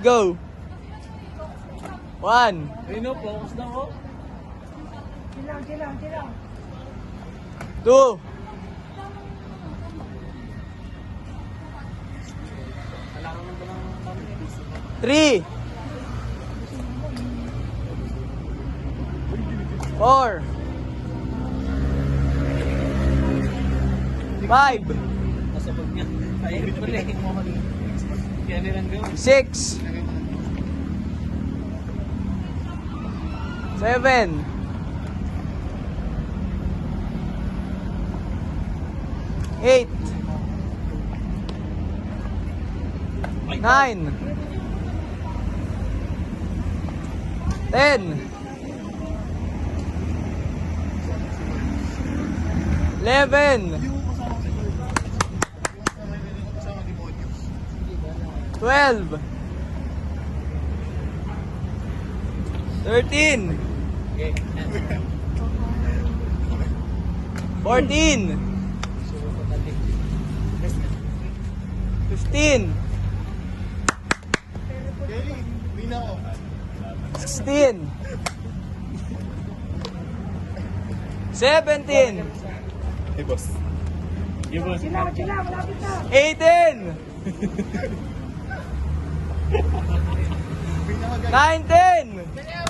go. 1. Rino, focus na ko. Chill lang. 2. 3. 4. 5. Nasabag niya. Ayun pala eh. Kaya nilang gawin. 6. 7. 8. 9. 10. 11. 12. 13. 14. 15. 16. 17. Hey, boss. Hey, boss. Chill lang, malapit na. 18. 19.